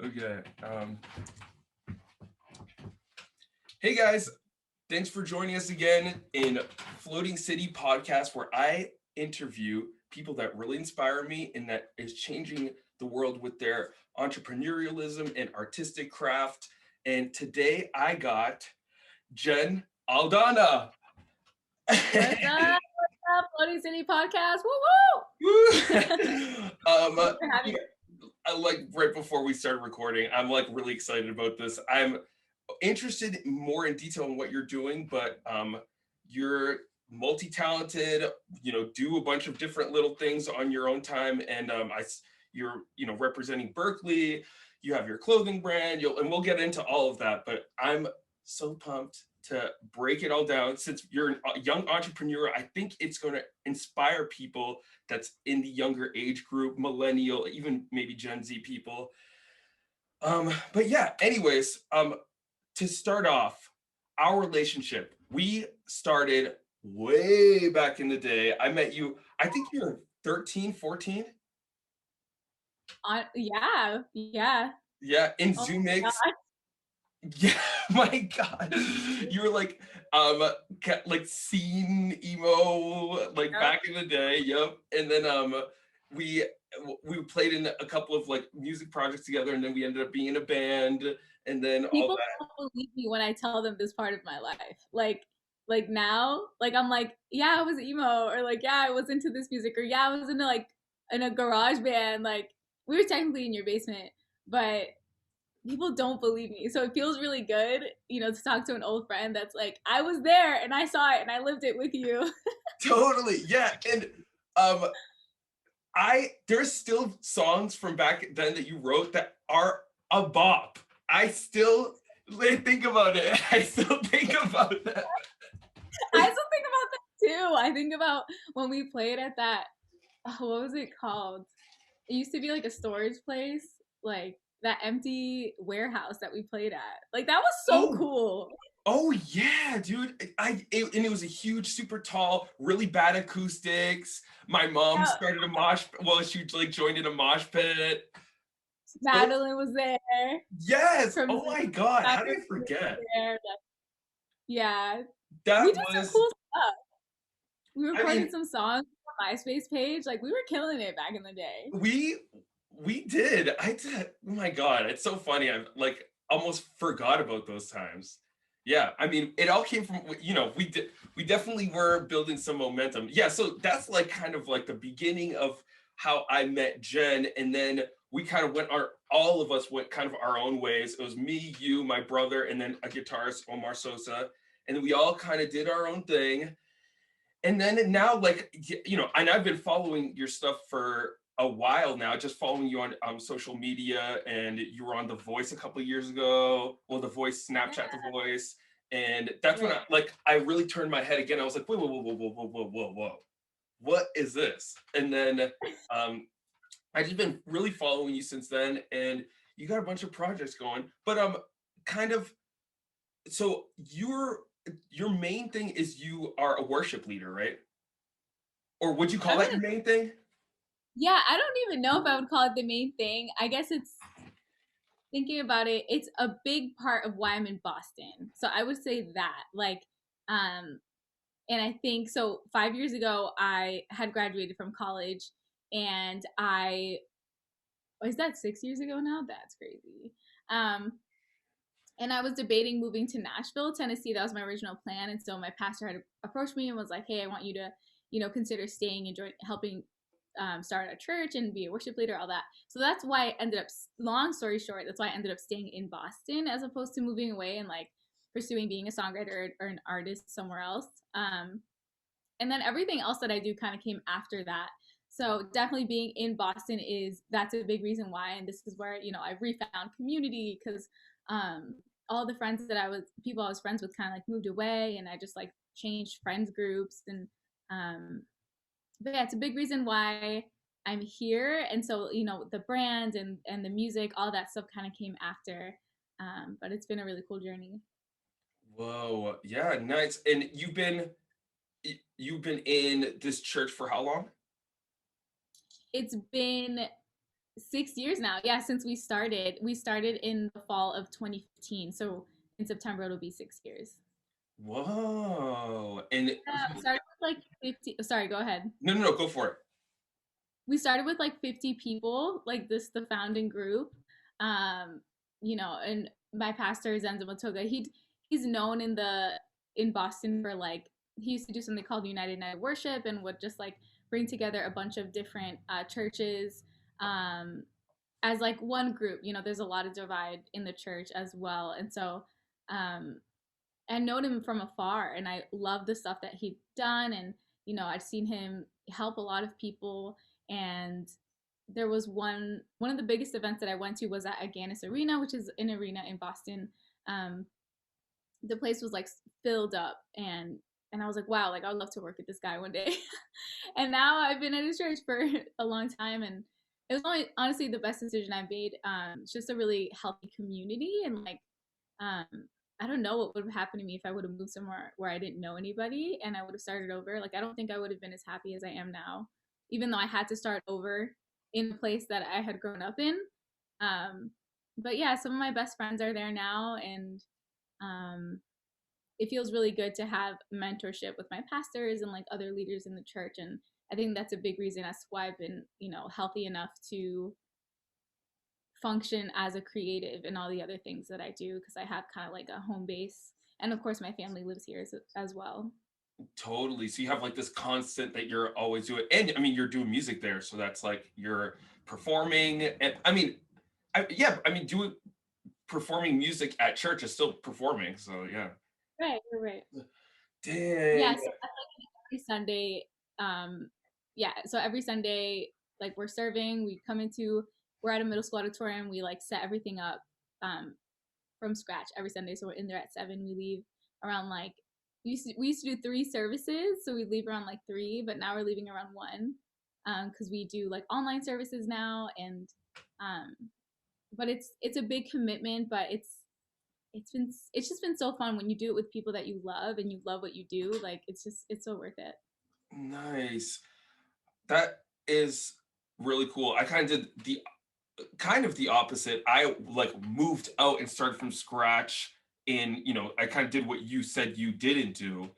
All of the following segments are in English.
Okay. Hey guys, thanks for joining us again in Floating City Podcast, where I interview people that really inspire me and that is changing the world with their entrepreneurialism and artistic craft. And today I got Jen Aldana. What's up? What's up? Floating City Podcast. Woo woo! For having Like right before we started recording, I'm like really excited about this. I'm interested more in detail in what you're doing, but you're multi-talented, do a bunch of different little things on your own time. And you're, representing Berkeley, you have your clothing brand, and we'll get into all of that, but I'm so pumped to break it all down. Since you're a young entrepreneur, I think it's going to inspire people that's in the younger age group, millennial, even maybe Gen Z people. But yeah, anyways, to start off, our relationship, we started way back in the day. I met you, I think you were 13, 14. yeah. Yeah, in Oh Zoom my Mix. God. Yeah, my God. You were um like scene emo like Yep. back in the day. Yep. And then we we played in a couple of like music projects together, and then we ended up being in a band, and then all People that. don't believe me when I tell them this part of my life. Like now, like I'm like, yeah, I was emo, or like, yeah, I was into this music, or yeah, I was into like in a garage band. Like we were technically in your basement, but people don't believe me. So it feels really good, to talk to an old friend that's like, I was there and I saw it and I lived it with you. Totally. Yeah. And um there's still songs from back then that you wrote that are a bop. I still think about it. I still think about that. I still think about that too. I think about when we played at that, what was it called? It used to be like a storage place, like that empty warehouse that we played at. Like that was so Oh, cool. oh yeah, dude. And it was a huge, super tall, really bad acoustics. My mom Yeah, started a mosh. Well, she like joined in a mosh pit. Oh Madeline was there yes. from Oh Zoom. my God. How did Madeline I was forget? there. Like, yeah, we That did some was. cool stuff. We I recorded mean, some songs on our MySpace page. Like we were killing it back in the day. we did. I did. Oh my God, it's so funny. I like almost forgot about those times. Yeah, I mean, it all came from we definitely were building some momentum. Yeah, so that's like kind of like the beginning of how I met Jen, and then we kind of all of us went kind of our own ways. It was me, you, my brother, and then a guitarist, Omar Sosa, and then we all kind of did our own thing. And then now, like, and I've been following your stuff for a while now, just following you on social media, and you were on The Voice a couple of years ago. Well, The Voice, Yeah, Snapchat The Voice. And that's when right. I really turned my head again. I was like, whoa, whoa, whoa, whoa, whoa, whoa, whoa, whoa, whoa. What is this? And then I just been really following you since then, and you got a bunch of projects going. But kind of, so your main thing is you are a worship leader, right? Or would you I call that your wouldn't. main thing? Yeah, I don't even know if I would call it the main thing. I guess it's thinking about it, it's a big part of why I'm in Boston. So I would say that. Um, and I think so 5 years ago I had graduated from college and is that 6 years ago now? That's crazy. Um, and I was debating moving to Nashville, Tennessee. That was my original plan. And so my pastor had approached me and was like, "Hey, I want you to, consider staying and helping start a church and be a worship leader, all that." So that's why I ended up. Long story short, that's why I ended up staying in Boston as opposed to moving away and like pursuing being a songwriter or an artist somewhere else. And then everything else that I do kind of came after that. So definitely being in Boston that's a big reason why, and this is where I refound community because all the friends that people I was friends with kind of like moved away, and I just like changed friends groups, and but yeah, it's a big reason why I'm here. And so the brand and the music, all that stuff kind of came after, but it's been a really cool journey. Whoa, yeah, nice. And you've been in this church for how long? It's been 6 years now. Yeah, since we started. We started in the fall of 2015. So in September it'll be 6 years. Whoa. And We started with like 50. Sorry, go ahead. no, no, no, go for it. We started with like 50 people, like this, the founding group. Um, and my pastor Zenza Matoga, he's known in Boston for like he used to do something called United Night Worship and would just like bring together a bunch of different churches um, as like one group. There's a lot of divide in the church as well, and so um, I known him from afar, and I love the stuff that he'd done, and I'd seen him help a lot of people. And there was one of the biggest events that I went to was at Agganis Arena, which is an arena in Boston. Um, the place was like filled up, and I was like, wow, like I would love to work with this guy one day. And now I've been at his church for a long time, and it was only honestly the best decision I made. It's just a really healthy community, and like um, I don't know what would have happened to me if I would have moved somewhere where I didn't know anybody and I would have started over. Like I don't think I would have been as happy as I am now, even though I had to start over in a place that I had grown up in. Um, but yeah, some of my best friends are there now, and um, it feels really good to have mentorship with my pastors and like other leaders in the church. And I think that's a big reason as to why I've been, healthy enough to function as a creative and all the other things that I do because I have kind of like a home base. And of course, my family lives here as well. Totally. So you have like this constant that you're always doing. And I mean, you're doing music there. So that's like you're performing. And I mean, yeah, I mean, doing performing music at church is still performing. So yeah. Right, right. Yeah, Dang. so every Sunday, um, yeah, so every Sunday, like we're serving, we're at a middle school auditorium, we like set everything up um, from scratch every Sunday. So we're in there at 7, we leave around like, we used to do 3 services, so we leave around like 3, but now we're leaving around 1 because we do like online services now. And um, but it's a big commitment, but it's just been so fun when you do it with people that you love and you love what you do. Like it's so worth it. Nice. That is really cool. I kind of the opposite. I like moved out and started from scratch in, I kind of did what you said you didn't do.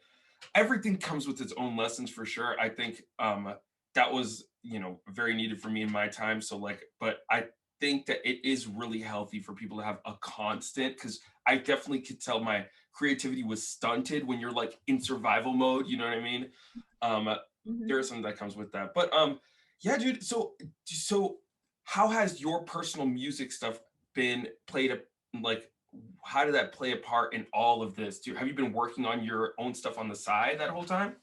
Everything comes with its own lessons for sure. I think that was, very needed for me in my time. So like, but I think that it is really healthy for people to have a constant because I definitely could tell my creativity was stunted when you're like in survival mode, you know what I mean? Um Mm-hmm. there is something that comes with that. But yeah, dude, so how has your personal music stuff been played a like how did that play a part in all of this? Have you been working on your own stuff on the side that whole time?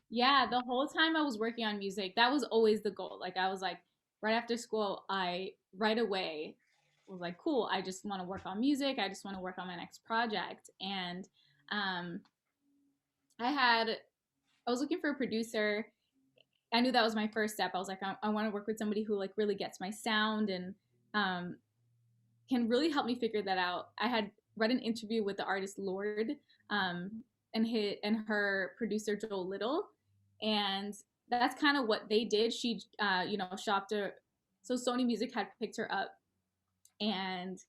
Yeah, the whole time I was working on music, that was always the goal. Like I was like, right after school, I right away was like, cool, I just want to work on music. I just want to work on my next project. And um, I had I was looking for a producer. I knew that was my first step. I was like, I want to work with somebody who like really gets my sound and um, can really help me figure that out. I had read an interview with the artist Lord um, and her producer Joel Little, and that's kind of what they did. She, shopped her. So Sony Music had picked her up, and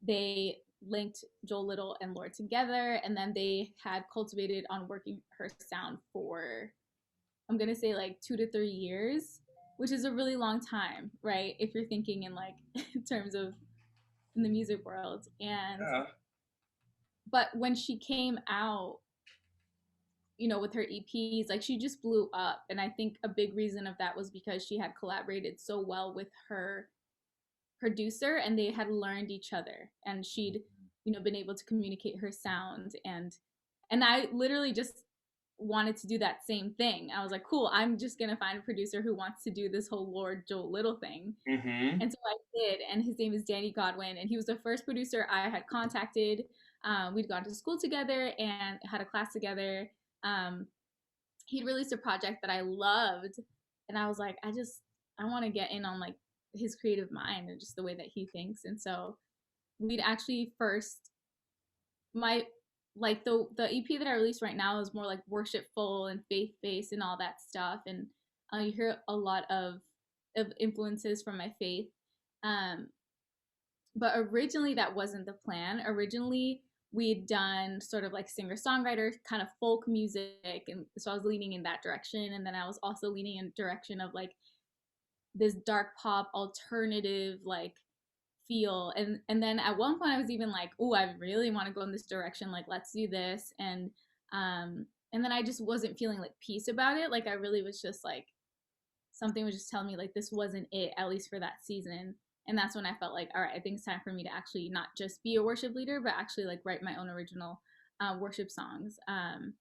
they linked Joel Little and Lord together, and then they had cultivated on working her sound for, I'm gonna say like 2 to 3 years, which is a really long time, right? If you're thinking in like in terms of in the music world. And Yeah. but when she came out, with her EPs, like she just blew up. And I think a big reason of that was because she had collaborated so well with her producer and they had learned each other and she'd, been able to communicate her sound. And I literally just wanted to do that same thing. I was like, cool, I'm just gonna find a producer who wants to do this whole Lord Joel Little thing. Mm-hmm. And so I did, and his name is Danny Godwin, and he was the first producer I had contacted. We'd gone to school together and had a class together. Um, he'd released a project that I loved, and I was like, I want to get in on like his creative mind and just the way that he thinks. And so we'd actually first my like the EP that I released right now is more like worshipful and faith based and all that stuff. And you hear a lot of of influences from my faith. Um, but originally that wasn't the plan. Originally we'd done sort of like singer-songwriter kind of folk music, and so I was leaning in that direction, and then I was also leaning in direction of like this dark pop alternative like feel, and then at one point I was even like, oh, I really want to go in this direction, like let's do this. And then I just wasn't feeling like peace about it. Like I really was just like, something was just telling me like this wasn't it, at least for that season. And that's when I felt like, all right, I think it's time for me to actually not just be a worship leader, but actually like write my own original worship songs. And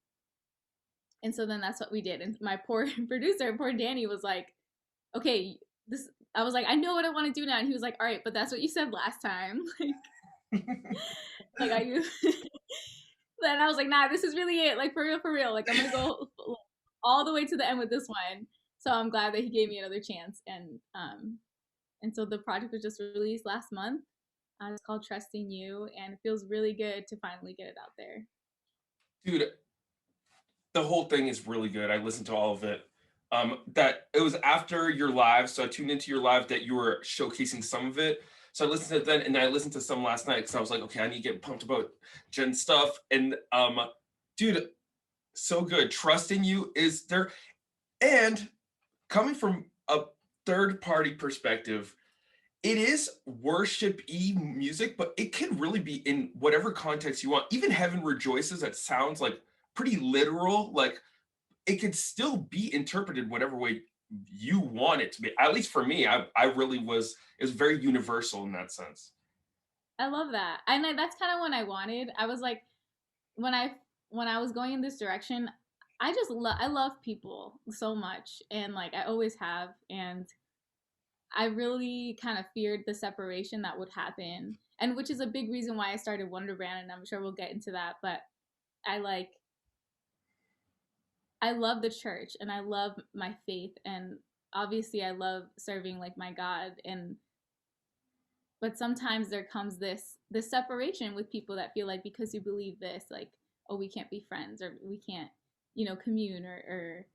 so then that's what we did. And my poor producer, poor Danny, was like, okay, this. I was like, I know what I want to do now. And he was like, all right, but that's what you said last time. Like I. Then I was like, nah, this is really it. Like for real, for real. Like I'm gonna go all the way to the end with this one. So I'm glad that he gave me another chance. And so the project was just released last month. It's called Trusting You, and it feels really good to finally get it out there. Dude, the whole thing is really good. I listened to all of it. That it was after your live, so I tuned into your live that you were showcasing some of it. So I listened to it then, and I listened to some last night because I was like, okay, I need to get pumped about Jen stuff. And dude, so good. Trusting You is there, and coming from a third party perspective, it is worship-y music, but it can really be in whatever context you want. Even Heaven Rejoices, that sounds like pretty literal. Like it could still be interpreted whatever way you want it to be. At least for me, I really was, it was very universal in that sense. I love that, and that's kind of what I wanted. I was like, when I was going in this direction, I love people so much, and like I always have, and I really kind of feared the separation that would happen, and which is a big reason why I started WunderBrand, and I'm sure we'll get into that. But I like I love the church, and I love my faith, and obviously I love serving like my God, and but sometimes there comes this separation with people that feel like because you believe this, like, oh, we can't be friends, or we can't, commune, or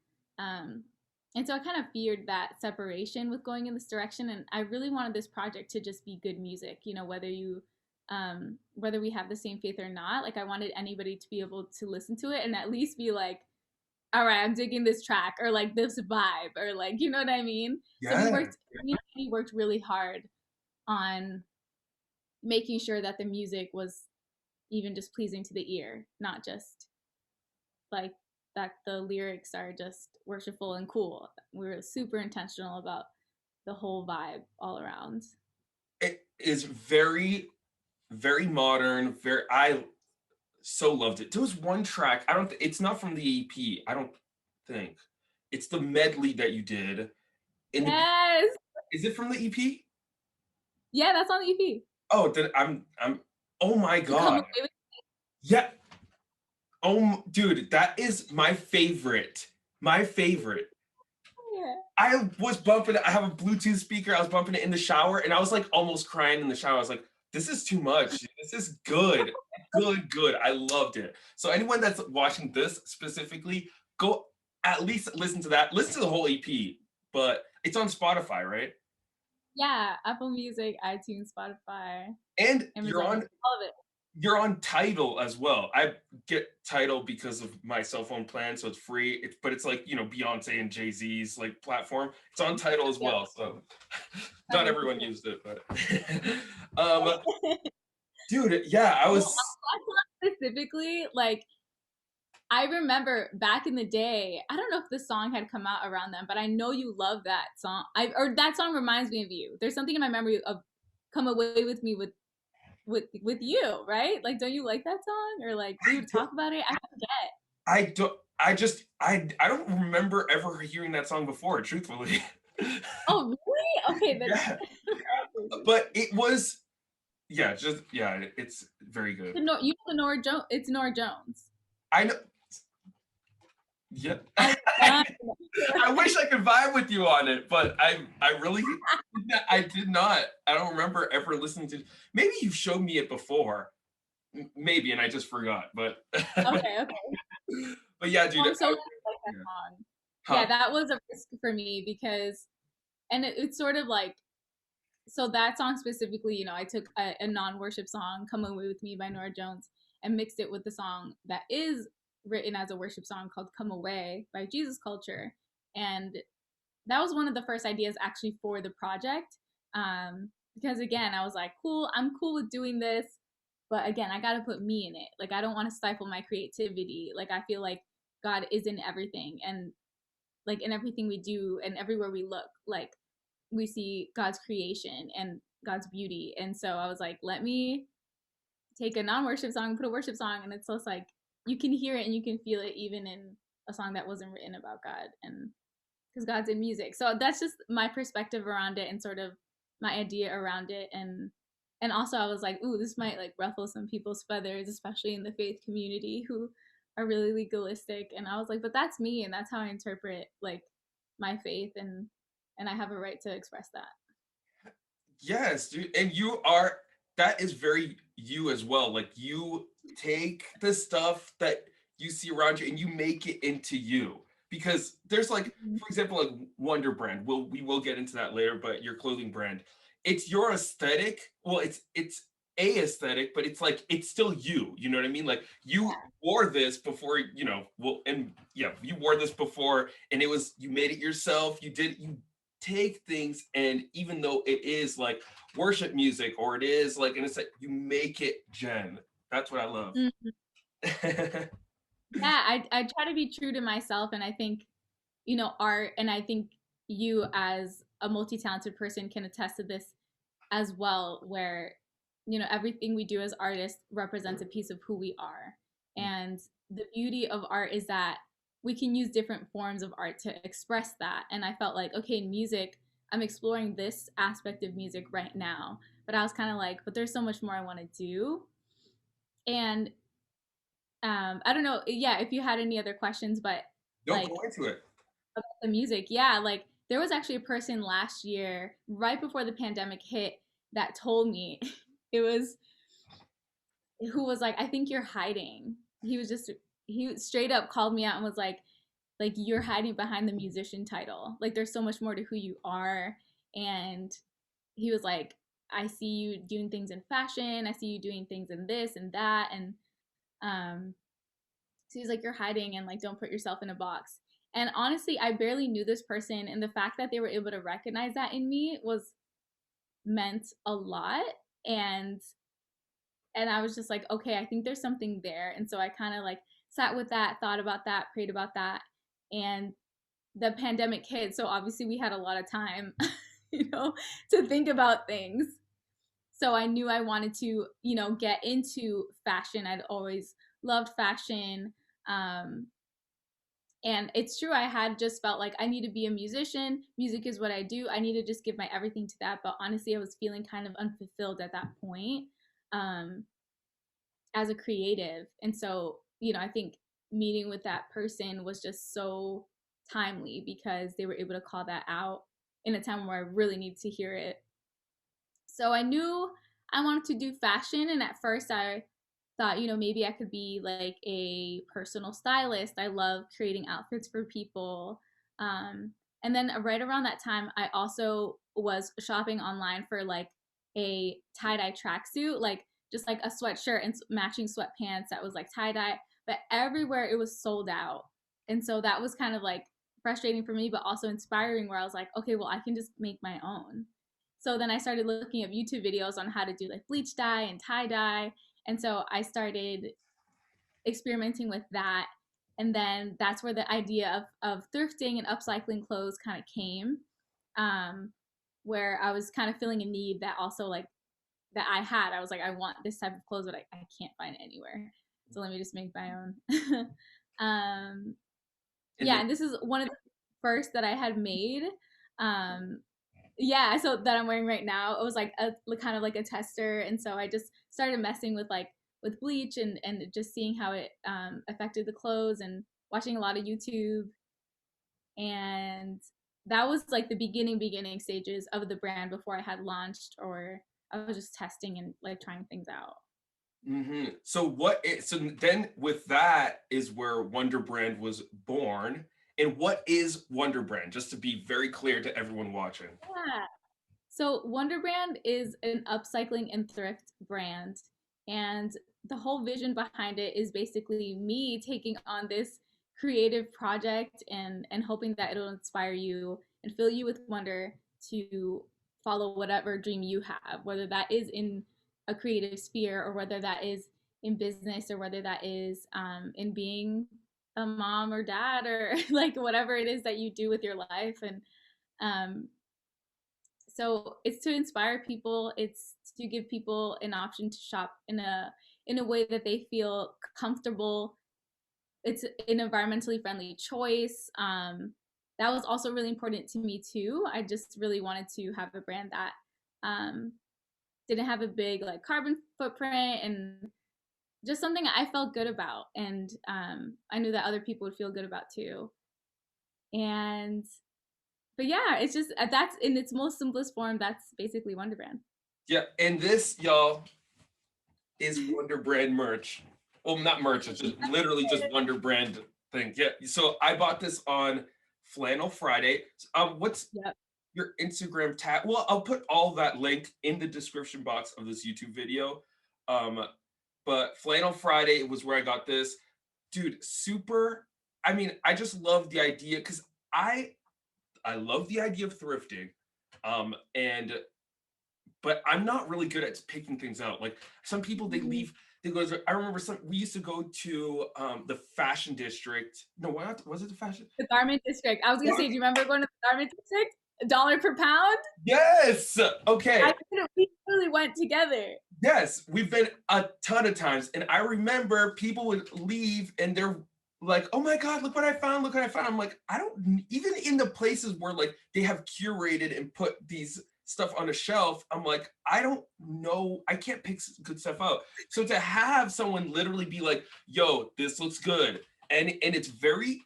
and so I kind of feared that separation with going in this direction, and I really wanted this project to just be good music, whether we have the same faith or not. Like I wanted anybody to be able to listen to it and at least be like, all right, I'm digging this track, or like this vibe, or like, you know what I mean? So Yeah. we worked really hard on making sure that the music was even just pleasing to the ear, not just like that the lyrics are just worshipful and cool. We were super intentional about the whole vibe all around. It is very, very modern. Very, I so loved it. There was one track. I don't. It's not from the EP. I don't think it's the medley that you did. In the, Yes. is it from the EP? Yeah, that's on the EP. Oh, then I'm. Oh my To come god. away with. Yeah. Oh, dude, that is my favorite. My favorite. Yeah. I was bumping it. I have a Bluetooth speaker. I was bumping it in the shower, and I was like almost crying in the shower. I was like, this is too much. This is good. Good, good. I loved it. So anyone that's watching this specifically, go at least listen to that. Listen to the whole EP, but it's on Spotify, right? Yeah, Apple Music, iTunes, Spotify, And Amazon, all of it. you're on Tidal as well. I get Tidal because of my cell phone plan, so it's free. But it's like, Beyonce and Jay-Z's like platform. It's on Tidal as Yeah. well. So not everyone used it, but um, dude, yeah, I was. Specifically, like I remember back in the day, I don't know if the song had come out around then, but I know you love that song. Or that song reminds me of you. There's something in my memory of "Come Away with Me" with you, right? Like, don't you like that song? Or like, we would talk about it. I forget. I don't. I don't remember ever hearing that song before. Truthfully. Oh, really? Okay, then. Yeah, but it was. Yeah, it's very good. You know the Nora Jones. It's Nora Jones. I know. Yeah. I wish I could vibe with you on it, but I really I did not. I don't remember ever listening to. Maybe you showed me it before, maybe, and I just forgot. But Okay. but yeah, dude. I'm so glad you like that song. Huh? Yeah, that was a risk for me because And it's sort of like, so that song specifically, you know, I took a non-worship song, "Come Away with Me" by Nora Jones, and mixed it with the song that is written as a worship song called "Come Away" by Jesus Culture. And that was one of the first ideas actually for the project. Because again, I was like, cool, I'm cool with doing this, but again, I got to put me in it. Like, I don't want to stifle my creativity. Like, I feel like God is in everything, and like in everything we do and everywhere we look, like we see God's creation and God's beauty. And so I was like, let me take a non-worship song and put a worship song, and it's just like you can hear it and you can feel it even in a song that wasn't written about God, and because God's in music. So that's just my perspective around it and sort of my idea around it. And also I was like, ooh, this might like ruffle some people's feathers, especially in the faith community who are really legalistic. And I was like, but that's me, and that's how I interpret like my faith, and I have a right to express that. Yes, dude. And you are, that is very you as well. Like you take the stuff that you see around you and you make it into you. Because there's like, Mhm. for example, like WunderBrand. We will get into that later, but your clothing brand, it's your aesthetic. Well, it's a aesthetic, but it's like it's still you. You know what I mean? Like you wore this before, you know, well, and yeah, you wore this before and it was you made it yourself. You take things and even though it is like worship music or it is like and it's like you make it Jen. That's what I love. Mhm. Yeah, I try to be true to myself, and I think, you know, art, and I think you as a multi-talented person can attest to this as well, where, you know, everything we do as artists represents a piece of who we are. And the beauty of art is that we can use different forms of art to express that. And I felt like, okay, in music, I'm exploring this aspect of music right now, but I was kind of like, but there's so much more I want to do. And I don't know, yeah, if you had any other questions, but Don't like go into it. about the music, yeah, like there was actually a person last year, right before the pandemic hit, that told me it was who was like, I think you're hiding. He was just, he straight up called me out and was like you're hiding behind the musician title. Like there's so much more to who you are. And he was like, I see you doing things in fashion. I see you doing things in this and that. And um, so he's like, you're hiding and like don't put yourself in a box. And honestly, I barely knew this person, and the fact that they were able to recognize that in me was meant a lot. And I was just like, okay, I think there's something there. And so I kind of like sat with that, thought about that, prayed about that. And the pandemic hit. So obviously we had a lot of time, you know, to think about things. So I knew I wanted to, you know, get into fashion. I'd always loved fashion. Um, and it's true, I had just felt like I need to be a musician. Music is what I do. I need to just give my everything to that. But honestly, I was feeling kind of unfulfilled at that point. Um, as a creative. And so, you know, I think meeting with that person was just so timely because they were able to call that out in a time where I really needed to hear it. So I knew I wanted to do fashion. And at first, I thought, you know, maybe I could be like a personal stylist. I love creating outfits for people. And then right around that time, I also was shopping online for like a tie dye tracksuit, like just like a sweatshirt and matching sweatpants that was like tie dye, but everywhere it was sold out. And so that was kind of like frustrating for me, but also inspiring, where I was like, okay, well, I can just make my own. So then I started looking at YouTube videos on how to do like bleach dye and tie dye. And so I started experimenting with that. And then that's where the idea of thrifting and upcycling clothes kind of came, um, where I was kind of feeling a need that also like that I had. I was like, I want this type of clothes, but I can't find it anywhere. So let me just make my own. um, And yeah, and this is one of the first that I had made. Um, yeah, so that I'm wearing right now, it was like a kind of like a tester, and so I just started messing with like with bleach and just seeing how it affected the clothes and watching a lot of YouTube, and that was like the beginning stages of the brand before I had launched, or I was just testing and like trying things out. so what so then with that is where WunderBrand was born. And what is WunderBrand? Just to be very clear to everyone watching. Yeah. So WunderBrand is an upcycling and thrift brand, and the whole vision behind it is basically me taking on this creative project and hoping that it'll inspire you and fill you with wonder to follow whatever dream you have, whether that is in a creative sphere or whether that is in business or whether that is in being a mom or dad or like whatever it is that you do with your life. And um, so it's to inspire people, it's to give people an option to shop in a way that they feel comfortable. It's an environmentally friendly choice. That was also really important to me too. I just really wanted to have a brand that um, didn't have a big like carbon footprint and just something I felt good about, and I knew that other people would feel good about too. And but yeah, it's just that's in its most simplest form. That's basically WunderBrand. Yeah, and this, y'all, is WunderBrand merch. Well, not merch, it's just literally just WunderBrand thing. Yeah, so I bought this on Flannel Friday. What's Yep. your Instagram tag? Well, I'll put all that link in the description box of this YouTube video. Um, but Flannel Friday was where I got this. Dude, super. I mean, I just love the idea because I love the idea of thrifting. And but I'm not really good at picking things out. Like some people, they Mhm. leave. They go. I remember some. We used to go to the fashion district. No, why not? Was it the fashion? The garment district. I was gonna Yeah. say, do you remember going to the garment district? $1 per pound. Yes. Okay. I couldn't. We really went together. Yes, we've been a ton of times, and I remember people would leave, and they're like, "Oh my God, look what I found! Look what I found!" I'm like, I don't even in the places where like they have curated and put these stuff on a shelf. I'm like, I don't know, I can't pick good stuff out. So to have someone literally be like, "Yo, this looks good," and it's very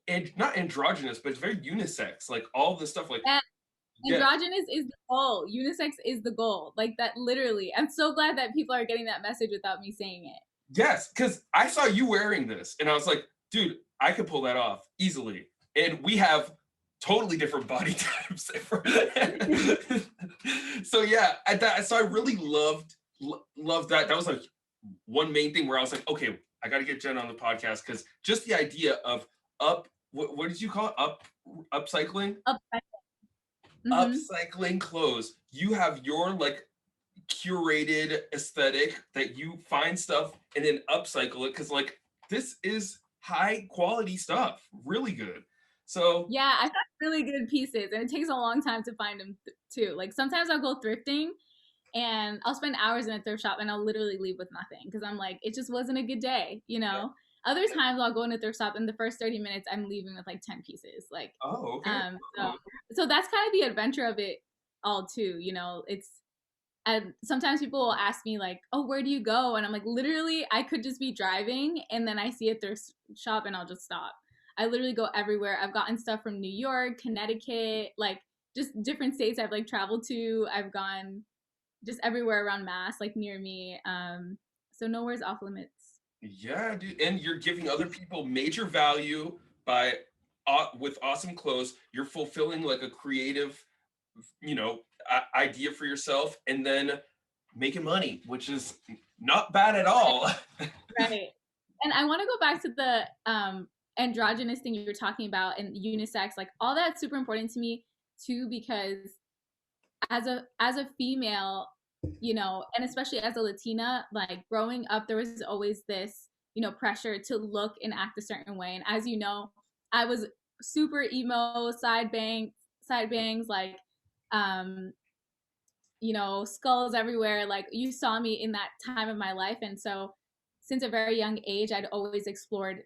and not androgynous, but it's very unisex. Like all the stuff, like Yeah, yeah. androgynous is the goal. Unisex is the goal. Like that, literally. I'm so glad that people are getting that message without me saying it. Yes, because I saw you wearing this and I was like, dude, I could pull that off easily. And we have totally different body types. So yeah, so I really loved that. That was like one main thing where I was like, okay, I got to get Jen on the podcast because just the idea of what did you call it? Upcycling? Upcycle. Mm-hmm. Upcycling clothes. You have your like curated aesthetic that you find stuff and then upcycle it because like this is high quality stuff, really good. So Yeah, I found really good pieces, and it takes a long time to find them too. Like sometimes I'll go thrifting, and I'll spend hours in a thrift shop, and I'll literally leave with nothing because I'm like, it just wasn't a good day, you yeah. know. Other times I'll go in a thrift shop, and the first 30 minutes I'm leaving with like 10 pieces. Like, Oh, okay. so that's kind of the adventure of it all too. You know, it's and sometimes people will ask me like, "Oh, where do you go?" And I'm like, literally, I could just be driving and then I see a thrift shop and I'll just stop. I literally go everywhere. I've gotten stuff from New York, Connecticut, like just different states I've like traveled to. I've gone just everywhere around Mass, like near me. So nowhere's off limits. Yeah, dude. And you're giving other people major value by with awesome clothes. You're fulfilling like a creative, idea for yourself and then making money, which is not bad at all. Right. And I want to go back to the androgynous thing you were talking about and unisex, like all that's super important to me too, because as a female, you know, and especially as a Latina, like growing up, there was always this, you know, pressure to look and act a certain way. And as you know, I was super emo, side bangs, like um, you know, skulls everywhere. Like you saw me in that time of my life. And so since a very young age, I'd always explored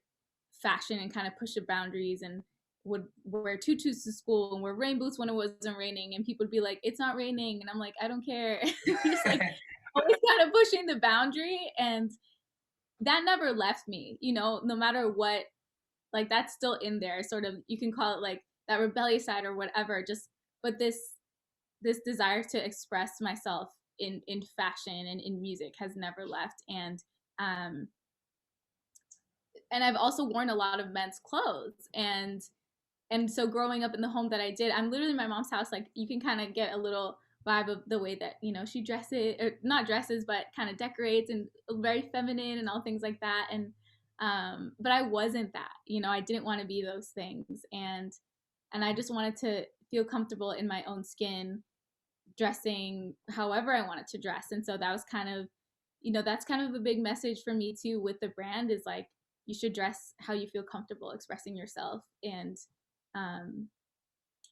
fashion and kind of pushed the boundaries and would wear tutus to school and wear rain boots when it wasn't raining. And people would be like, it's not raining. And I'm like, I don't care. Just like always kind of pushing the boundary. And that never left me, you know, no matter what, like that's still in there. Sort of, you can call it like that rebellious side or whatever. Just, but this desire to express myself in fashion and in music has never left. And um and I've also worn a lot of men's clothes. And so growing up in the home that I did, I'm literally in my mom's house. Like you can kind of get a little vibe of the way that, you know, she dresses, or not dresses, but kind of decorates, and very feminine and all things like that. And but I wasn't that, you know, I didn't want to be those things. And I just wanted to feel comfortable in my own skin, dressing however I wanted to dress. And so that was kind of, you know, that's kind of a big message for me too with the brand, is like you should dress how you feel comfortable expressing yourself. And um,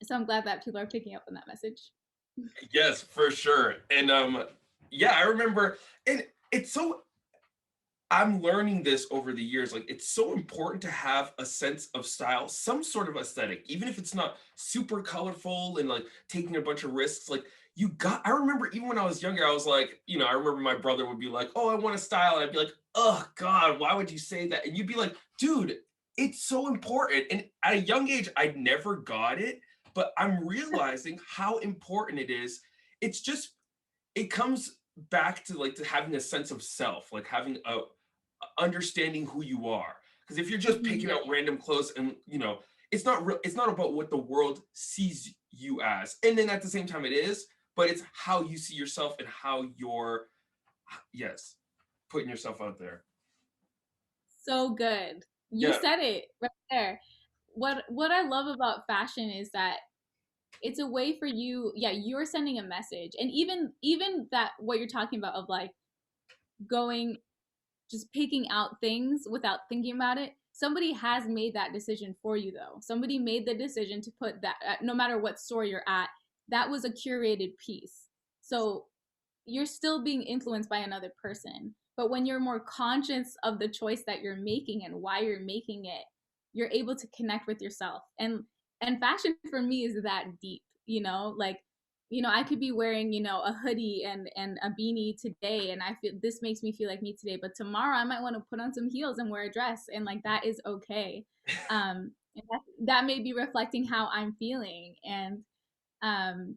so I'm glad that people are picking up on that message. Yes, for sure. And yeah, I remember, and it's so, I'm learning this over the years. Like, it's so important to have a sense of style, some sort of aesthetic, even if it's not super colorful and like taking a bunch of risks. Like, I remember even when I was younger, I was like, you know, I remember my brother would be like, oh, I want a style. And I'd be like, oh, God, why would you say that? And you'd be like, dude, it's so important. And at a young age, I never got it, but I'm realizing how important it is. It's just, it comes back to like to having a sense of self, like having a understanding who you are. Because if you're just picking Yeah. out random clothes, and you know, it's not real, it's not about what the world sees you as, and then at the same time it is, but it's how you see yourself and how you're, yes, putting yourself out there. So good. You Yeah, said it right there. What I love about fashion is that it's a way for you, yeah, you're sending a message. And even that what you're talking about of like going, just picking out things without thinking about it. Somebody has made that decision for you, though. Somebody made the decision to put that, no matter what store you're at, that was a curated piece. So you're still being influenced by another person. But when you're more conscious of the choice that you're making and why you're making it, you're able to connect with yourself. And fashion for me is that deep, you know, like, you know, I could be wearing, you know, a hoodie and a beanie today, and I feel this makes me feel like me today, but tomorrow I might want to put on some heels and wear a dress, and like that is okay. And that may be reflecting how I'm feeling. And um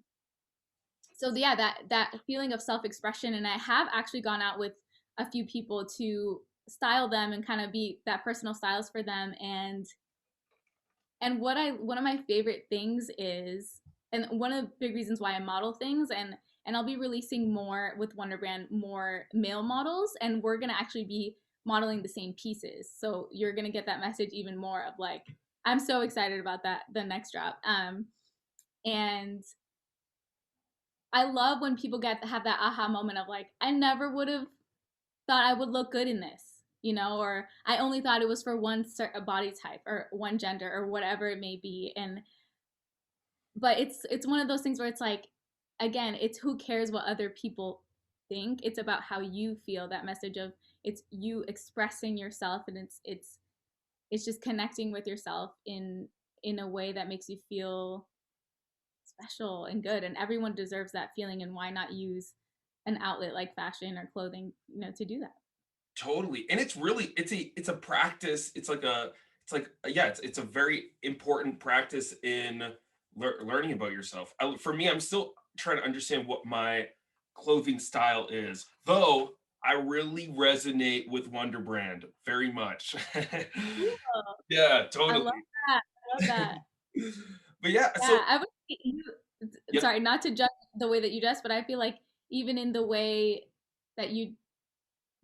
so yeah, that feeling of self-expression. And I have actually gone out with a few people to style them and kind of be that personal stylist for them. And one of my favorite things is, and one of the big reasons why I model things, and I'll be releasing more with WunderBrand, more male models, and we're gonna actually be modeling the same pieces. So you're gonna get that message even more of like, I'm so excited about that, the next drop. And I love when people get have that aha moment of like, I never would have thought I would look good in this, you know, or I only thought it was for one certain body type or one gender or whatever it may be. And but it's one of those things where it's like, again, it's who cares what other people think. It's about how you feel. That message of, it's you expressing yourself, and it's just connecting with yourself in a way that makes you feel special and good. And everyone deserves that feeling, and why not use an outlet like fashion or clothing, you know, to do that. totally. And it's really, it's a practice. Yeah, it's a very important practice in learning about yourself. For me, I'm still trying to understand what my clothing style is, though I really resonate with WunderBrand very much. Cool. Yeah, I love totally. that. I love that. But yeah, Yeah, so I would say you, yeah, sorry, not to judge the way that you dress, but I feel like even in the way that you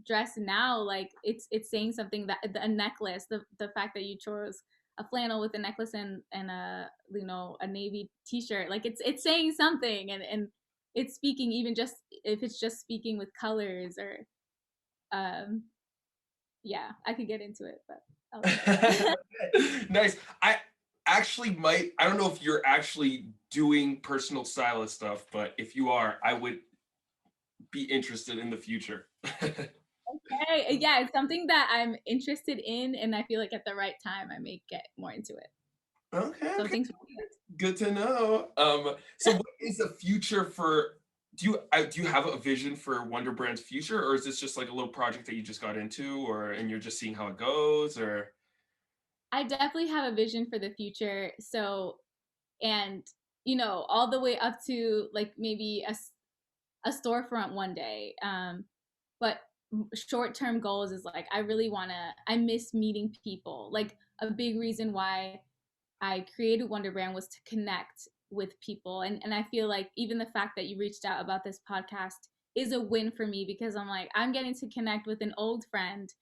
dress now, like it's saying something. That a necklace, the fact that you chose a flannel with a necklace and a, you know, a navy t-shirt, like it's saying something. And it's speaking, even just if it's just speaking with colors or um yeah, I could get into it, but I'll stop. nice. I actually might. I don't know if you're actually doing personal stylist stuff, but if you are, I would be interested in the future. Hey, yeah, it's something that I'm interested in, and I feel like at the right time I may get more into it. Okay, So okay, thanks. good to know. So what is the future for? Do you have a vision for WunderBrand's future, or is this just like a little project that you just got into, or and you're just seeing how it goes, or? I definitely have a vision for the future. So, and you know, all the way up to like maybe a storefront one day. But short-term goals is like I really want to, I miss meeting people. Like a big reason why I created WunderBrand was to connect with people. And I feel like even the fact that you reached out about this podcast is a win for me, because I'm like, I'm getting to connect with an old friend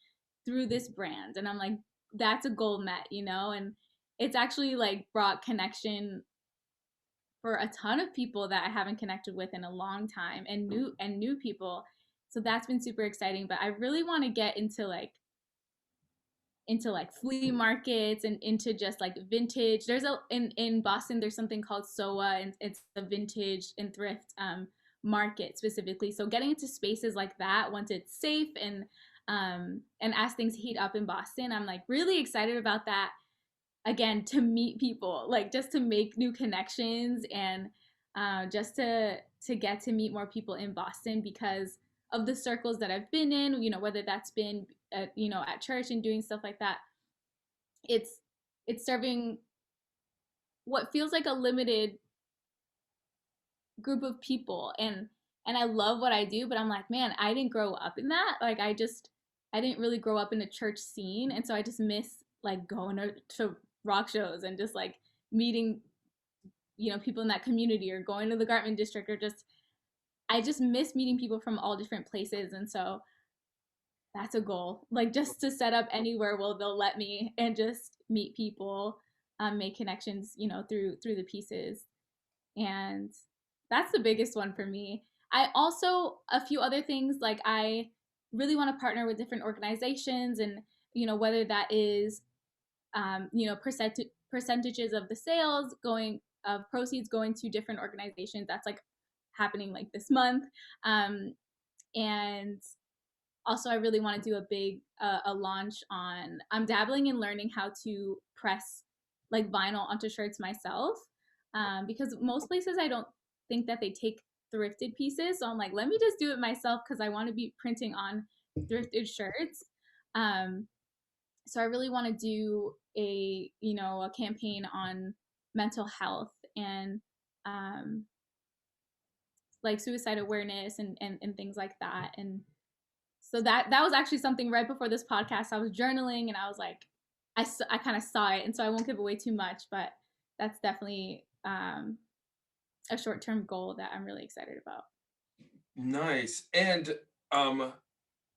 through this brand. And I'm like, that's a goal met, you know? And it's actually like brought connection for a ton of people that I haven't connected with in a long time, and new people. So that's been super exciting. But I really want to get into like flea markets and into just like vintage. There's a in Boston there's something called SOA, and it's a vintage and thrift market specifically. So getting into spaces like that once it's safe, and as things heat up in Boston, I'm like really excited about that, again, to meet people, like just to make new connections, and just to get to meet more people in Boston because of the circles that I've been in, you know, whether that's been at church and doing stuff like that. it's it's serving what feels like a limited group of people, and I love what I do, but I'm like, man, I didn't grow up in that. Like I didn't really grow up in a church scene, and so I just miss like going to rock shows and just like meeting people in that community, or going to the Gartman district, or just I just miss meeting people from all different places. And so that's a goal, like just to set up anywhere where they'll let me and just meet people, make connections, through the pieces. And that's the biggest one for me. I also, a few other things, like I really want to partner with different organizations, and whether that is percentages of the sales going of proceeds going to different organizations. That's like happening like this month. And also I really want to do a big a launch on, I'm dabbling in learning how to press like vinyl onto shirts myself, because most places I don't think that they take thrifted pieces. So I'm like, let me just do it myself, because I want to be printing on thrifted shirts. So I really want to do a campaign on mental health, and um, like suicide awareness, and things like that. And so that was actually something right before this podcast. I was journaling, and I was like, I kind of saw it, and so I won't give away too much, but that's definitely a short-term goal that I'm really excited about. Nice. And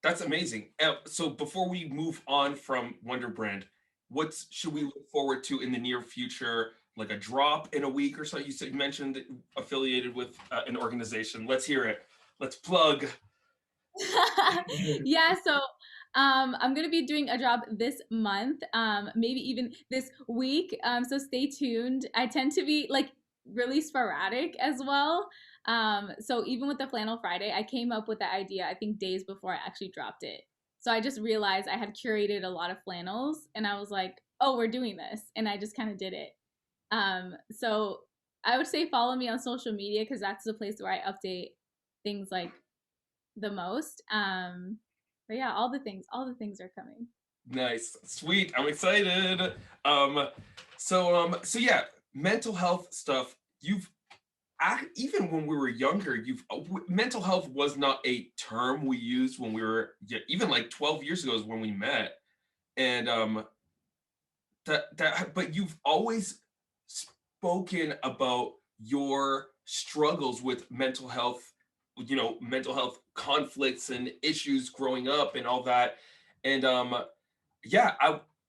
that's amazing. So before we move on from WunderBrand, what should we look forward to in the near future? Like a drop in a week or so? You said, you mentioned affiliated with an organization. Let's hear it. Let's plug. Yeah, so I'm gonna be doing a job this month, maybe even this week. So stay tuned. I tend to be like really sporadic as well. So even with the Flannel Friday, I came up with the idea, I think, days before I actually dropped it. So I just realized I had curated a lot of flannels, and I was like, oh, we're doing this, and I just kind of did it. So I would say follow me on social media, because that's the place where I update things like the most. But yeah, all the things are coming. Nice. Sweet. I'm excited. Um, so yeah, mental health stuff. Even when we were younger, mental health was not a term we used when we were, yeah, even like 12 years ago is when we met. And but you've always spoken about your struggles with mental health, mental health conflicts and issues growing up and all that. And yeah,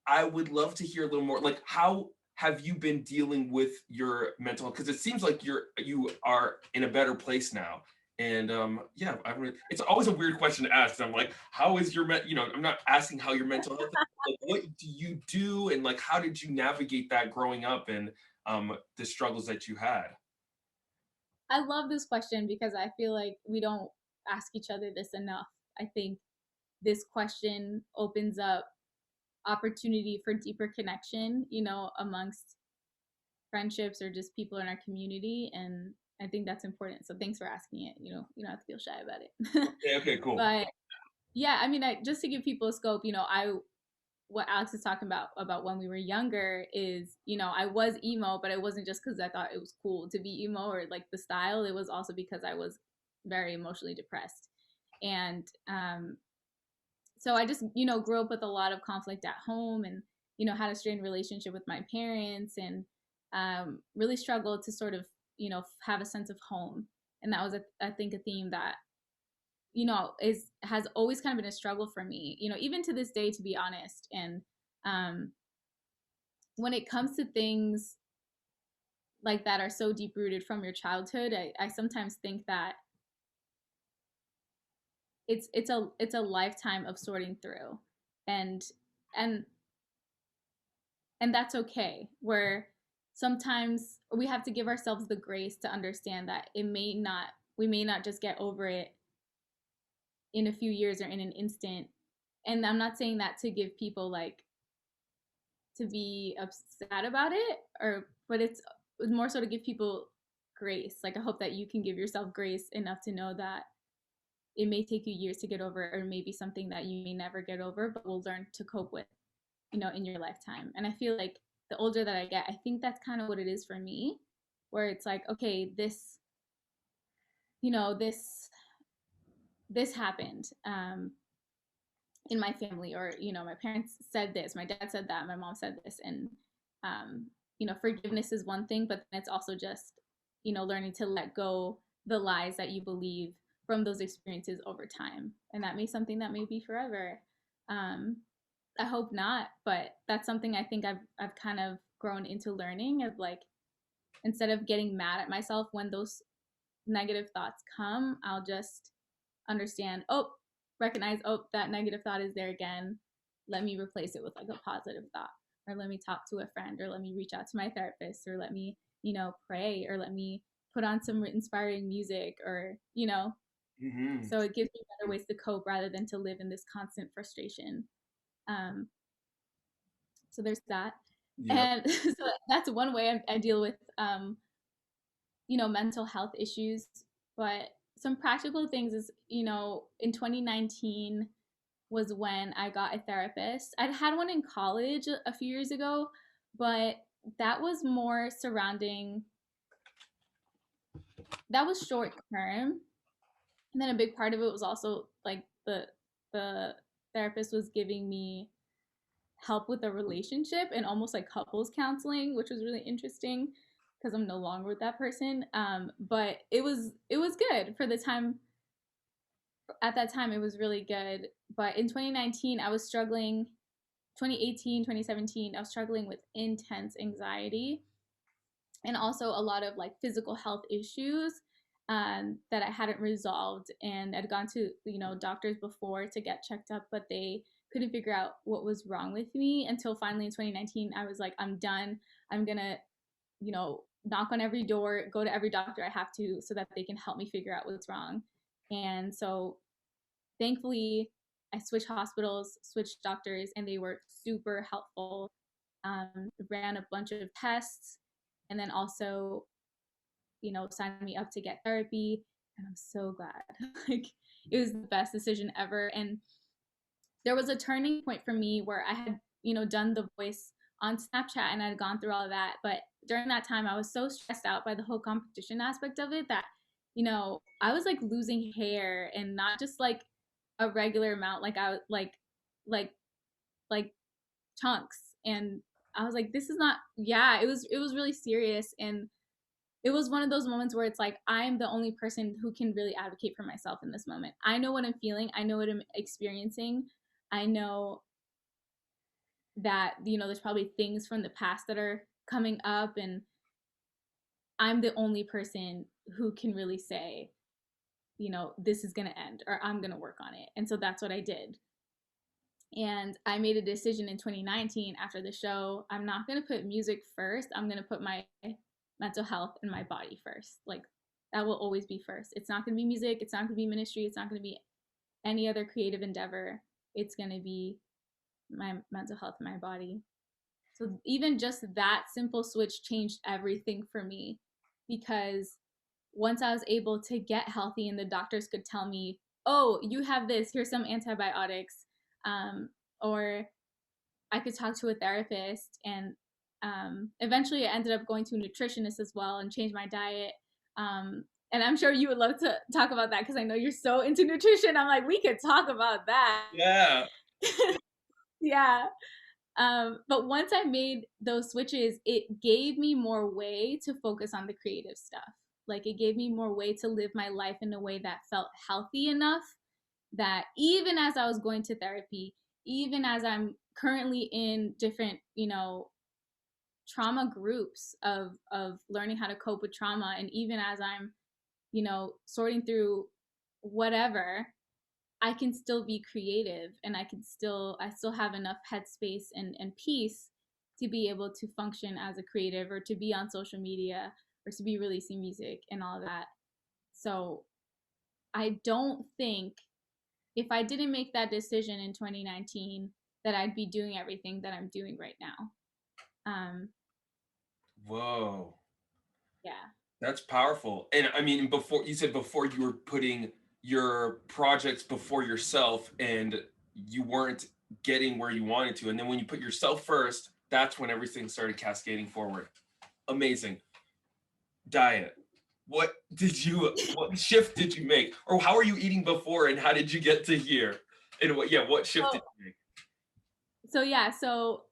I would love to hear a little more. Like, how have you been dealing with your mental health? Because it seems like you are in a better place now. And yeah, it's always a weird question to ask. I'm like, how is your I'm not asking how your mental health is. Like, what do you do, and like how did you navigate that growing up, and the struggles that you had? I love this question because I feel like we don't ask each other this enough. I think this question opens up opportunity for deeper connection, amongst friendships or just people in our community. And I think that's important. So thanks for asking it. You don't have to feel shy about it. Okay, okay, cool. But yeah, I mean, just to give people a scope, I what Alex is talking about when we were younger is, I was emo, but it wasn't just because I thought it was cool to be emo or like the style. It was also because I was very emotionally depressed. And so I just, grew up with a lot of conflict at home, and, had a strained relationship with my parents, and really struggled to sort of, have a sense of home. And that was, I think, a theme that, has always kind of been a struggle for me, even to this day, to be honest. And um, when it comes to things like that are so deep rooted from your childhood, I sometimes think that it's a lifetime of sorting through, and and and that's okay. Where sometimes we have to give ourselves the grace to understand that we may not just get over it in a few years or in an instant. And I'm not saying that to give people like to be upset about it, but it's more so to give people grace. Like, I hope that you can give yourself grace enough to know that it may take you years to get over, or maybe something that you may never get over, but will learn to cope with, in your lifetime. And I feel like the older that I get, I think that's kind of what it is for me, where it's like, okay, you know, this this happened in my family, or my parents said this, my dad said that, my mom said this. And forgiveness is one thing, but then it's also just learning to let go the lies that you believe from those experiences over time. And that may be something that may be forever. I hope not, but that's something I think I've kind of grown into learning, of like, instead of getting mad at myself when those negative thoughts come, I'll just understand, recognize, that negative thought is there again. Let me replace it with like a positive thought, or let me talk to a friend, or let me reach out to my therapist, or let me, pray, or let me put on some inspiring music, or, Mm-hmm. so it gives me better ways to cope rather than to live in this constant frustration. Um, so there's that. Yep. And so that's one way I deal with, mental health issues. But some practical things is, in 2019 was when I got a therapist. I'd had one in college a few years ago, but that was more surrounding, that was short term. And then a big part of it was also like the therapist was giving me help with a relationship and almost like couples counseling, which was really interesting because I'm no longer with that person. But it was good for the time. At that time, it was really good. But in 2019, I was struggling. 2018, 2017, I was struggling with intense anxiety, and also a lot of like physical health issues that I hadn't resolved. And I'd gone to doctors before to get checked up, but they couldn't figure out what was wrong with me, until finally in 2019 I was like, I'm done. I'm gonna knock on every door, go to every doctor I have to, so that they can help me figure out what's wrong. And so thankfully I switched hospitals, switched doctors, and they were super helpful. Ran a bunch of tests, and then also signed me up to get therapy. And I'm so glad. Like, it was the best decision ever. And there was a turning point for me where I had done the voice on Snapchat, and I'd gone through all of that. But during that time I was so stressed out by the whole competition aspect of it that I was like losing hair, and not just like a regular amount, like I like like chunks. And I was like, this is not, yeah, it was really serious. And it was one of those moments where it's like, I'm the only person who can really advocate for myself in this moment. I know what I'm feeling, I know what I'm experiencing. I know that there's probably things from the past that are coming up, and I'm the only person who can really say, this is going to end, or I'm going to work on it. And so that's what I did. And I made a decision in 2019 after the show. I'm not going to put music first. I'm going to put my mental health and my body first. Like, that will always be first. It's not going to be music. It's not going to be ministry. It's not going to be any other creative endeavor. It's going to be my mental health and my body. So even just that simple switch changed everything for me, because once I was able to get healthy and the doctors could tell me, oh, you have this, here's some antibiotics, or I could talk to a therapist. And eventually I ended up going to a nutritionist as well and changed my diet. And I'm sure you would love to talk about that because I know you're so into nutrition. I'm like, we could talk about that. Yeah. Yeah. But once I made those switches, it gave me more way to focus on the creative stuff. Like it gave me more way to live my life in a way that felt healthy enough that even as I was going to therapy, even as I'm currently in different, trauma groups of learning how to cope with trauma, and even as I'm, sorting through whatever, I can still be creative, and I still have enough headspace and peace to be able to function as a creative, or to be on social media, or to be releasing music and all of that. So I don't think, if I didn't make that decision in 2019, that I'd be doing everything that I'm doing right now. Um, Whoa. yeah. That's powerful. And I mean, before you said before you were putting your projects before yourself and you weren't getting where you wanted to. And then when you put yourself first, that's when everything started cascading forward. Amazing. Diet. What shift did you make? Or how are you eating before and how did you get to here? And what shift So, did you make? so yeah, so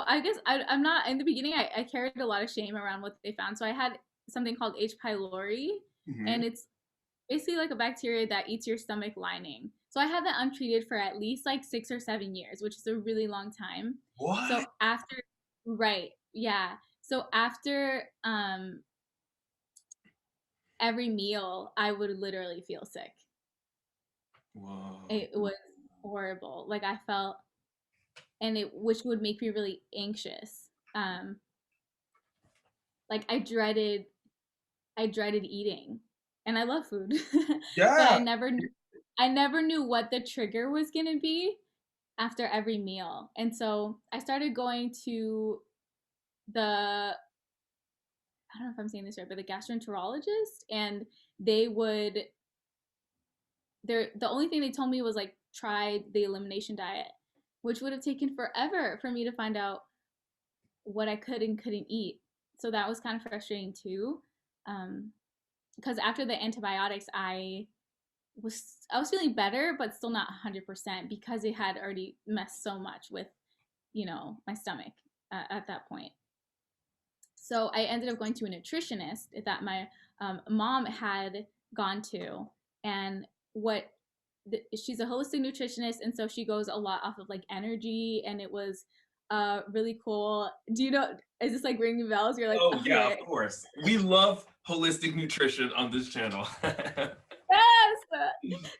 I guess I'm not, in the beginning. I carried a lot of shame around what they found. So I had something called H. pylori, Mm-hmm. and it's basically like a bacteria that eats your stomach lining. So I had that untreated for at least like 6 or 7 years, which is a really long time. What? So after, right, yeah. So after every meal, I would literally feel sick. Whoa. It was horrible. Like I felt, and it, which would make me really anxious. Um, like I dreaded eating, and I love food, but Yeah. I never knew what the trigger was gonna be after every meal. And so I started going to the, I don't know if I'm saying this right, but the gastroenterologist, and they would, the only thing they told me was like try the elimination diet, which would have taken forever for me to find out what I could and couldn't eat. So that was kind of frustrating too. Um, because after the antibiotics, I was feeling better, but still not 100% because it had already messed so much with, my stomach at that point. So I ended up going to a nutritionist that my mom had gone to, and she's a holistic nutritionist, and so she goes a lot off of like energy, and it was really cool. Do you know? Is this like ringing bells? You're like, Oh yeah, of okay, course. We love holistic nutrition on this channel. yes,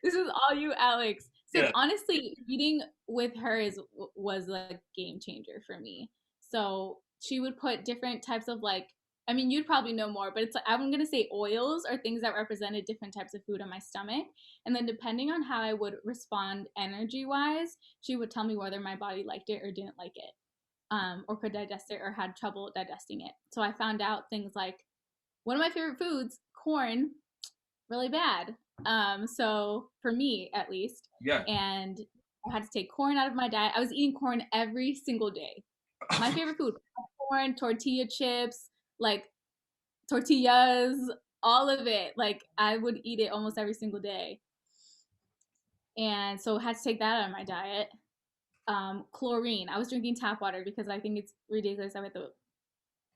this is all you, Alex. So Yeah. honestly, eating with her was like game changer for me. So she would put different types of like, I mean, you'd probably know more, but it's like, I'm gonna say oils or things that represented different types of food on my stomach, and then depending on how I would respond energy wise, she would tell me whether my body liked it or didn't like it, or could digest it or had trouble digesting it. So I found out things like one of my favorite foods, corn, really bad. So for me at least, Yeah. and I had to take corn out of my diet. I was eating corn every single day. My favorite food, corn, tortilla chips, like tortillas, all of it. Like I would eat it almost every single day. And so I had to take that out of my diet. Chlorine. I was drinking tap water because I think it's ridiculous I have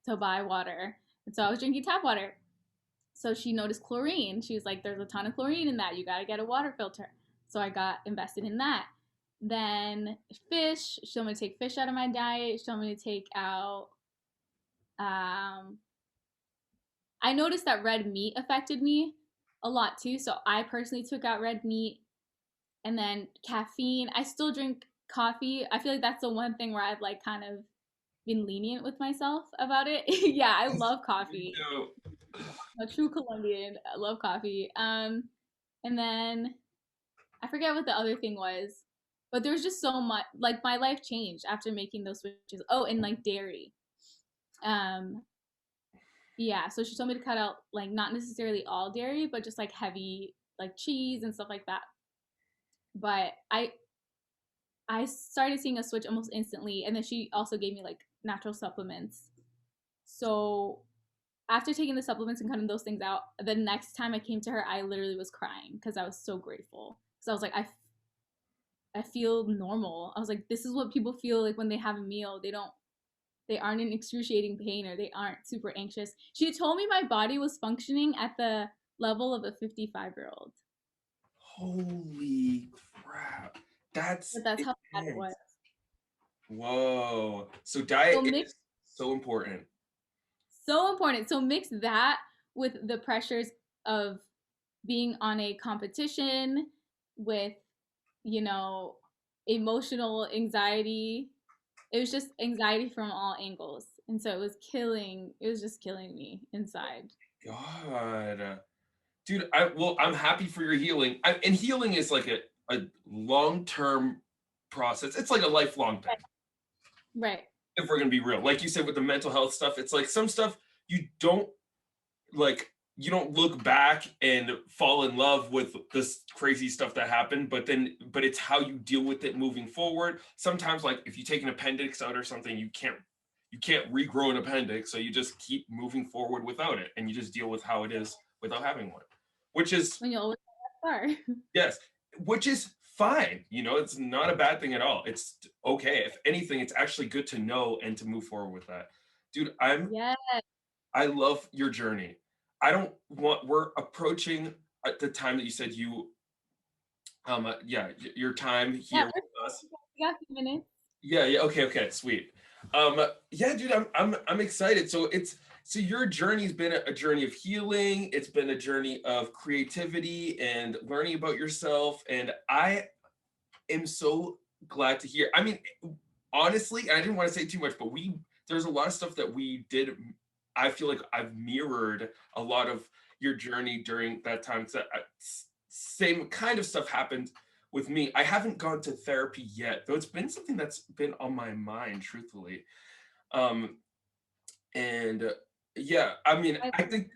to buy water. And so I was drinking tap water. So she noticed chlorine. She was like, there's a ton of chlorine in that. You got to get a water filter. So I got invested in that. Then fish. She told me to take fish out of my diet. She told me to take out, um, I noticed that red meat affected me a lot too. So I personally took out red meat. And then caffeine. I still drink coffee. I feel like that's the one thing where I've like kind of been lenient with myself about it. Yeah, I love Me coffee. too. I'm a true Colombian. I love coffee. And then I forget what the other thing was, but there was just so much. Like my life changed after making those switches. Oh, and like dairy. Um, yeah. So she told me to cut out like not necessarily all dairy, but just like heavy like cheese and stuff like that. But I started seeing a switch almost instantly, and then she also gave me like natural supplements. So after taking the supplements and cutting those things out, the next time I came to her, I literally was crying because I was so grateful. Because I was like, I feel normal. I was like, this is what people feel like when they have a meal. They aren't in excruciating pain or they aren't super anxious. She told me my body was functioning at the level of a 55-year-old. Holy crap. That's But that's how bad it was. intense. Whoa. So So diet mix is so important. so important. So mix that with the pressures of being on a competition with, you know, emotional anxiety. It was just anxiety from all angles. And so it was just killing me inside. God. Dude, I'm happy for your healing. And healing is like a long-term process. It's like a lifelong thing. Right. If we're gonna be real. Like you said with the mental health stuff, it's like some stuff you don't like you don't look back and fall in love with this crazy stuff that happened, but it's how you deal with it moving forward. Sometimes like if you take an appendix out or something, you can't regrow an appendix, so you just keep moving forward without it and you just deal with how it is without having one. Which is When you always are. yes, which is fine. It's not a bad thing at all. It's okay. If anything, it's actually good to know and to move forward with that. Dude, Yeah. I love your journey. I don't want we're approaching at the time that you said yeah, your time Yeah, here with us. we got a few minutes. Yeah, yeah, okay, sweet. Yeah, dude, I'm excited. So your journey's been a journey of healing, it's been a journey of creativity and learning about yourself, and I am so glad to hear. I mean, honestly, I didn't want to say too much, but there's a lot of stuff that we did. I feel like I've mirrored a lot of your journey during that time. So, same kind of stuff happened with me. I haven't gone to therapy yet, though it's been something that's been on my mind, truthfully. Um, and yeah, I mean, I I think,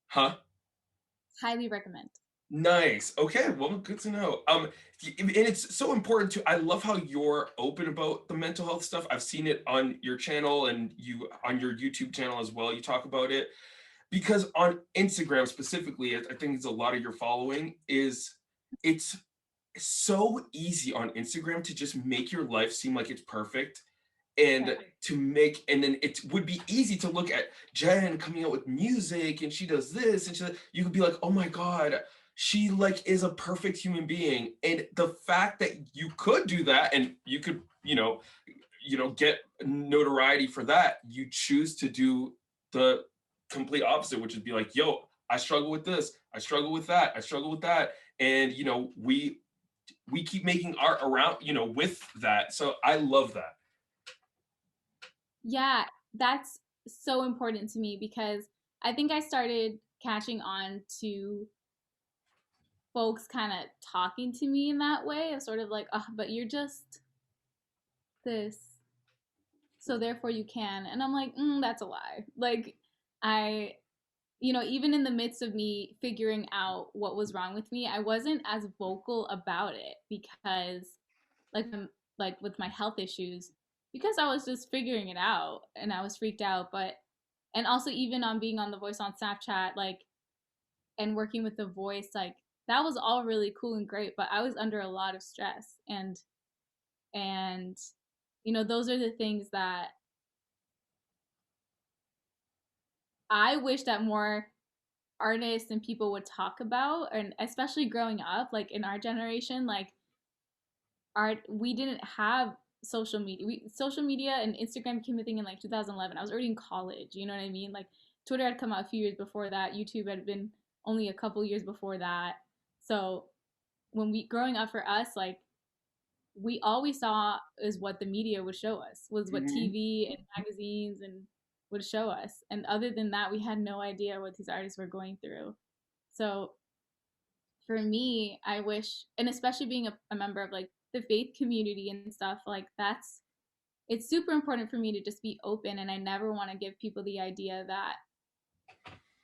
huh? highly recommend. Nice. Okay. Well, good to know. And it's so important to. I love how you're open about the mental health stuff. I've seen it on your channel and you on your YouTube channel as well. You talk about it because on Instagram specifically, I think it's a lot of your following is it's so easy on Instagram to just make your life seem like it's perfect and Right. and then it would be easy to look at Jen coming out with music and she does this and you could be like, oh my god, she like is a perfect human being. And the fact that you could do that and you could get notoriety for that, you choose to do the complete opposite, which would be like, yo, I struggle with this, I struggle with that, I struggle with that, and we keep making art around with that. So I love that. Yeah, that's so important to me because I think I started catching on to folks kind of talking to me in that way of sort of like, oh, but you're just this, so therefore you can. And I'm like, that's a lie. Like, I, even in the midst of me figuring out what was wrong with me, I wasn't as vocal about it because, like, like with my health issues, because I was just figuring it out and I was freaked out. But, and also even on being on The Voice on Snapchat, like, and working with The Voice, like, that was all really cool and great, but I was under a lot of stress. And, those are the things that I wish that more artists and people would talk about, and especially growing up like in our generation, like art we didn't have social media and Instagram came a thing in like 2011. I was already in college, you know what I mean? Like Twitter had come out a few years before that, YouTube had been only a couple years before that. So when we growing up for us, like we all we saw is what the media would show us, was what Mhm. TV and magazines and would show us, and other than that we had no idea what these artists were going through. So for me, I wish, and especially being a member of like the faith community and stuff, like it's super important for me to just be open. And I never want to give people the idea that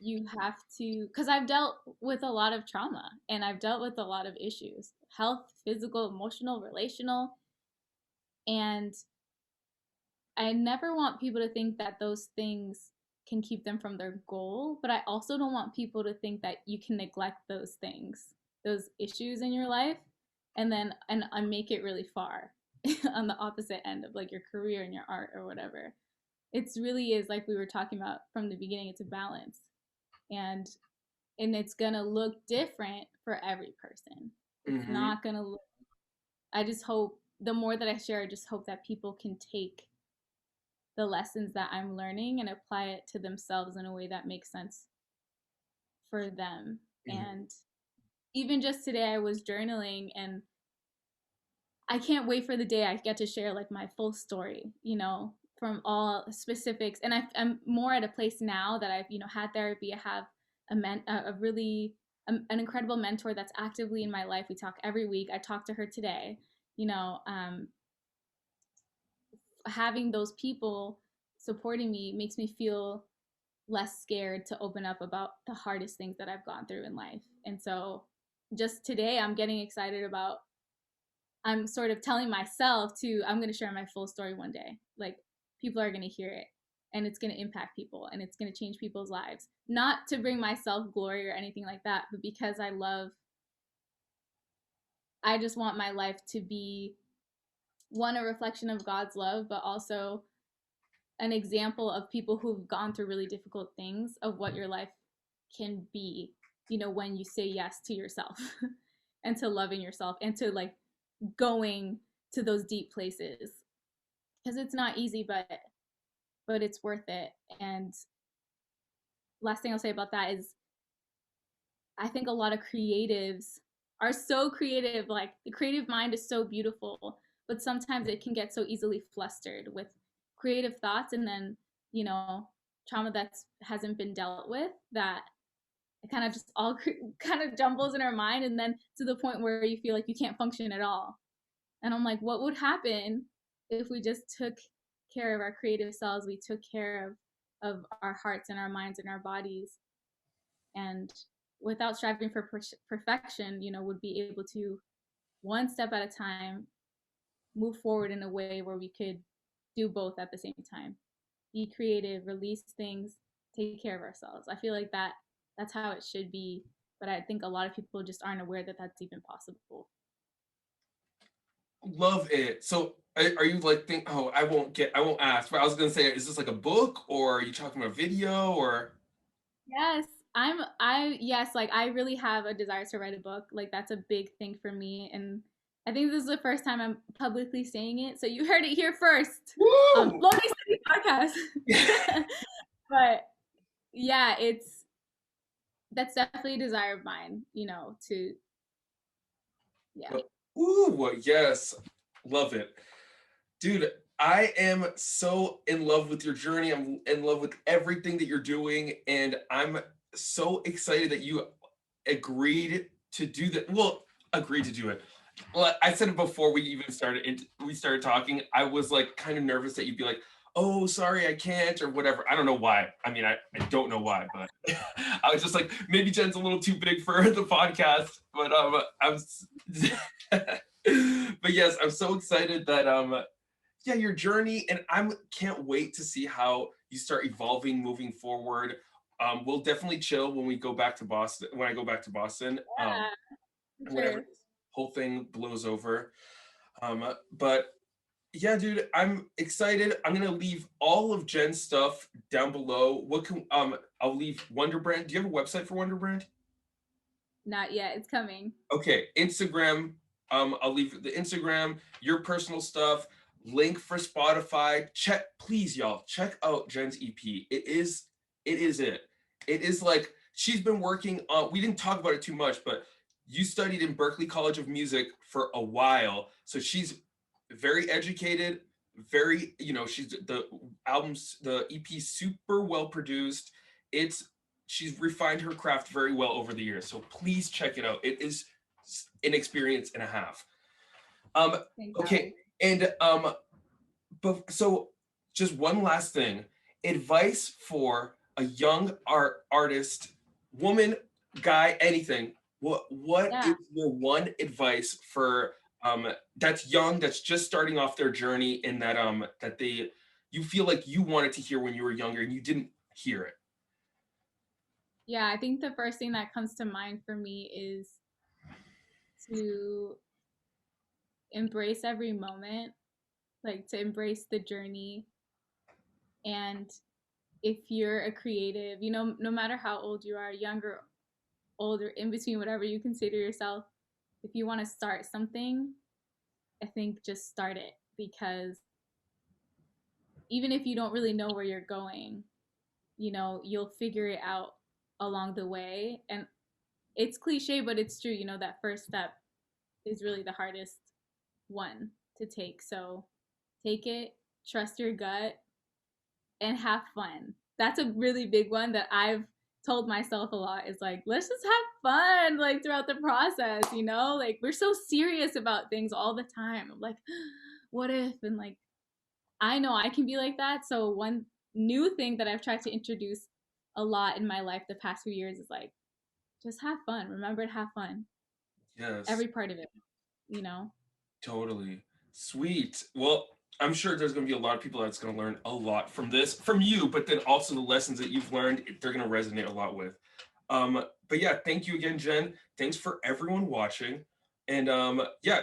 you have to, because I've dealt with a lot of trauma and I've dealt with a lot of issues, health, physical, emotional, relational. And I never want people to think that those things can keep them from their goal. But I also don't want people to think that you can neglect those things, those issues in your life, and make it really far on the opposite end of like your career and your art or whatever. It's really is like we were talking about from the beginning, it's a balance. And it's gonna look different for every person. It's Mm-hmm. not gonna look, I just hope the more that I share, I just hope that people can take the lessons that I'm learning and apply it to themselves in a way that makes sense for them. Mm-hmm. And even just today, I was journaling, and I can't wait for the day I get to share like my full story, from all specifics. And I'm more at a place now that I've, had therapy. I have a really an incredible mentor that's actively in my life. We talk every week. I talked to her today. You know, having those people supporting me makes me feel less scared to open up about the hardest things that I've gone through in life. And so just today I'm getting excited about, I'm sort of telling myself to, I'm going to share my full story one day. Like, people are going to hear it, and it's going to impact people, and it's going to change people's lives. Not to bring myself glory or anything like that, but because I just want my life to be, one, a reflection of God's love, but also an example of people who've gone through really difficult things, of what your life can be, when you say yes to yourself and to loving yourself and to like going to those deep places, because it's not easy, but it's worth it. And last thing I'll say about that is, I think a lot of creatives are so creative. Like, the creative mind is so beautiful, but sometimes it can get so easily flustered with creative thoughts, and then, trauma that hasn't been dealt with, that it kind of just all kind of jumbles in our mind, and then to the point where you feel like you can't function at all. And I'm like, what would happen if we just took care of our creative selves? We took care of our hearts and our minds and our bodies, and without striving for perfection, would be able to, one step at a time, move forward in a way where we could do both at the same time. Be creative, release things, take care of ourselves. I feel like that's how it should be, but I think a lot of people just aren't aware that that's even possible. Love it. So are you like oh, I won't ask, but I was gonna say, is this like a book, or are you talking about video, or? Yes, yes, like I really have a desire to write a book. Like, that's a big thing for me. And I think this is the first time I'm publicly saying it. So you heard it here first. Woo! Lonely City podcast. But yeah, that's definitely a desire of mine, to, yeah. Ooh, yes. Love it. Dude, I am so in love with your journey. I'm in love with everything that you're doing, and I'm so excited that you agreed to do that. Well, agreed to do it. Well, I said it before we started talking. I was like kind of nervous that you'd be like, "Oh, sorry, I can't," or whatever. I don't know why. I mean, I don't know why, but I was just like, maybe Jen's a little too big for the podcast. But but yes, I'm so excited that yeah, your journey, and can't wait to see how you start evolving moving forward. We'll definitely chill when we go back to Boston. When I go back to Boston, Yeah, for whenever sure. this whole thing blows over. But yeah, dude, I'm excited. I'm gonna leave all of Jen's stuff down below. I'll leave WunderBrand. Do you have a website for WunderBrand? Not yet. It's coming. Okay, Instagram. I'll leave the Instagram, your personal stuff, link for Spotify. Please, y'all, check out Jen's EP. It is it. It is like she's been working on. We didn't talk about it too much, but you studied in Berklee College of Music for a while, so she's very educated. Very, she's the EP super well produced. It's She's refined her craft very well over the years. So please check it out. It is an experience and a half. Um, Thank okay, you. and but so just one last thing: advice for a young artist, woman, guy, anything. What Yeah. is your one advice for that's young, that's just starting off their journey, and that that you feel like you wanted to hear when you were younger and you didn't hear it. Yeah, I think the first thing that comes to mind for me is to embrace every moment, like to embrace the journey. And if you're a creative, you know, no matter how old you are, younger, older, in between, whatever you consider yourself, if you want to start something, I think just start it, because even if you don't really know where you're going, you know, you'll figure it out along the way. And it's cliche, but it's true. You know, that first step is really the hardest one to take. So take it, trust your gut, and have fun. That's a really big one that I've told myself a lot, is like, let's just have fun like throughout the process, you know? Like we're so serious about things all the time. I'm like, what if? And like, I know I can be like that. So one new thing that I've tried to introduce a lot in my life the past few years is like, just have fun. Remember to have fun. Yes. Every part of it, you know? Totally. Sweet. Well, I'm sure there's going to be a lot of people that's going to learn a lot from this, from you, but then also the lessons that you've learned, they're going to resonate a lot with. But yeah, thank you again, Jen. Thanks for everyone watching. And yeah,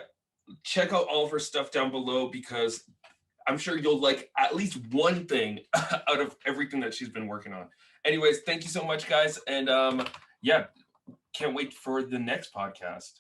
check out all of her stuff down below, because I'm sure you'll like at least one thing out of everything that she's been working on. Anyways, thank you so much, guys. And yeah, can't wait for the next podcast.